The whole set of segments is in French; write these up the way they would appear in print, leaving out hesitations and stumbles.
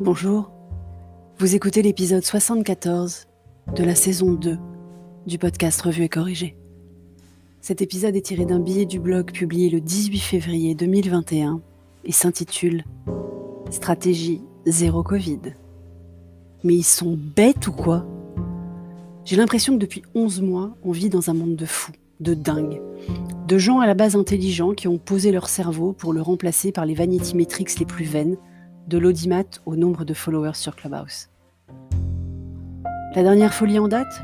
Bonjour, vous écoutez l'épisode 74 de la saison 2 du podcast Revu et Corrigé. Cet épisode est tiré d'un billet du blog publié le 18 février 2021 et s'intitule « Stratégie zéro Covid ». Mais ils sont bêtes ou quoi ? J'ai l'impression que depuis 11 mois, on vit dans un monde de fous, de dingues, de gens à la base intelligents qui ont posé leur cerveau pour le remplacer par les vanity metrics les plus vaines, de l'audimat au nombre de followers sur Clubhouse. La dernière folie en date ?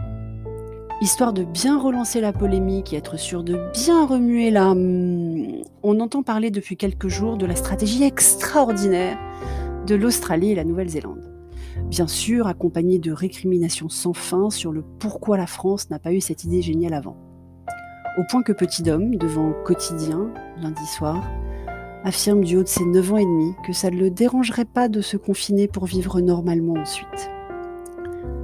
Histoire de bien relancer la polémique et être sûr de bien remuer on entend parler depuis quelques jours de la stratégie extraordinaire de l'Australie et la Nouvelle-Zélande. Bien sûr, accompagnée de récriminations sans fin sur le pourquoi la France n'a pas eu cette idée géniale avant. Au point que Petit Dom, devant Quotidien, lundi soir, affirme du haut de ses 9 ans et demi que ça ne le dérangerait pas de se confiner pour vivre normalement ensuite.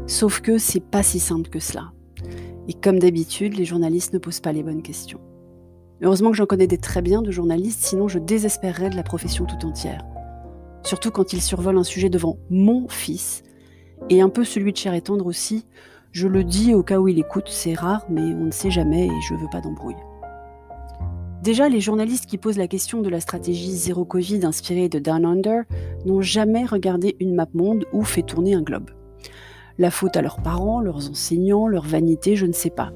Sauf que c'est pas si simple que cela. Et comme d'habitude, les journalistes ne posent pas les bonnes questions. Heureusement que j'en connais des très bien de journalistes, sinon je désespérerais de la profession tout entière. Surtout quand ils survolent un sujet devant mon fils, et un peu celui de Chair et Tendre aussi. Je le dis au cas où il écoute, c'est rare, mais on ne sait jamais et je veux pas d'embrouille. Déjà, les journalistes qui posent la question de la stratégie zéro Covid inspirée de Down Under n'ont jamais regardé une map monde ou fait tourner un globe. La faute à leurs parents, leurs enseignants, leur vanité, je ne sais pas.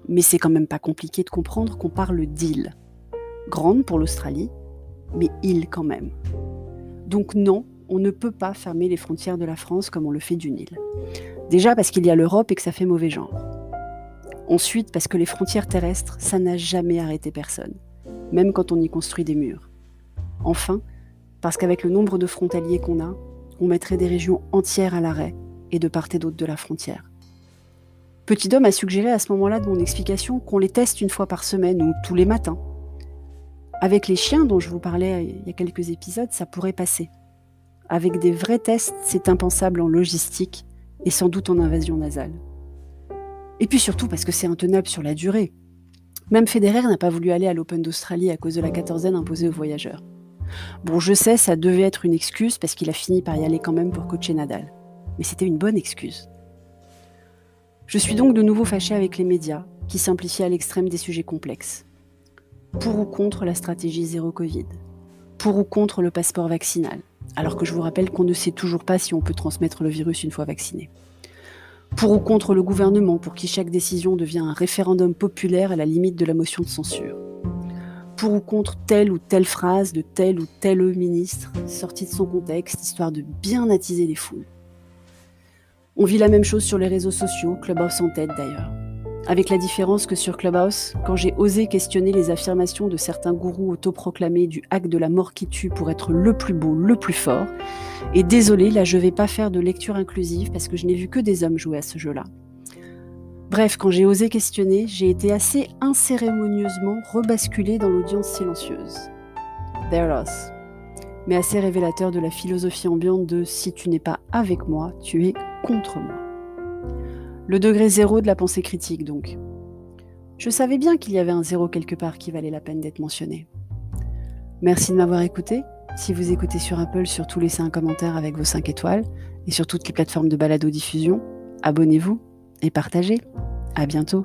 Mais c'est quand même pas compliqué de comprendre qu'on parle d'île. Grande pour l'Australie, mais île quand même. Donc non, on ne peut pas fermer les frontières de la France comme on le fait d'une île. Déjà parce qu'il y a l'Europe et que ça fait mauvais genre. Ensuite, parce que les frontières terrestres, ça n'a jamais arrêté personne, même quand on y construit des murs. Enfin, parce qu'avec le nombre de frontaliers qu'on a, on mettrait des régions entières à l'arrêt et de part et d'autre de la frontière. Petit Dom a suggéré à ce moment-là de mon explication qu'on les teste une fois par semaine ou tous les matins. Avec les chiens dont je vous parlais il y a quelques épisodes, ça pourrait passer. Avec des vrais tests, c'est impensable en logistique et sans doute en invasion nasale. Et puis surtout parce que c'est intenable sur la durée. Même Federer n'a pas voulu aller à l'Open d'Australie à cause de la quatorzaine imposée aux voyageurs. Bon, je sais, ça devait être une excuse parce qu'il a fini par y aller quand même pour coacher Nadal. Mais c'était une bonne excuse. Je suis donc de nouveau fâchée avec les médias qui simplifient à l'extrême des sujets complexes. Pour ou contre la stratégie zéro Covid ? Pour ou contre le passeport vaccinal ? Alors que je vous rappelle qu'on ne sait toujours pas si on peut transmettre le virus une fois vacciné. Pour ou contre le gouvernement, pour qui chaque décision devient un référendum populaire à la limite de la motion de censure. Pour ou contre telle ou telle phrase de tel ou tel ministre, sortie de son contexte, histoire de bien attiser les foules. On vit la même chose sur les réseaux sociaux, Clubhouse en tête d'ailleurs. Avec la différence que sur Clubhouse, quand j'ai osé questionner les affirmations de certains gourous autoproclamés du hack de la mort qui tue pour être le plus beau, le plus fort, et désolé, là je vais pas faire de lecture inclusive parce que je n'ai vu que des hommes jouer à ce jeu-là. Bref, quand j'ai osé questionner, j'ai été assez incérémonieusement rebasculée dans l'audience silencieuse. Their loss. Mais assez révélateur de la philosophie ambiante de « si tu n'es pas avec moi, tu es contre moi ». Le degré zéro de la pensée critique, donc. Je savais bien qu'il y avait un zéro quelque part qui valait la peine d'être mentionné. Merci de m'avoir écouté. Si vous écoutez sur Apple, surtout laissez un commentaire avec vos 5 étoiles. Et sur toutes les plateformes de balado-diffusion, abonnez-vous et partagez. À bientôt.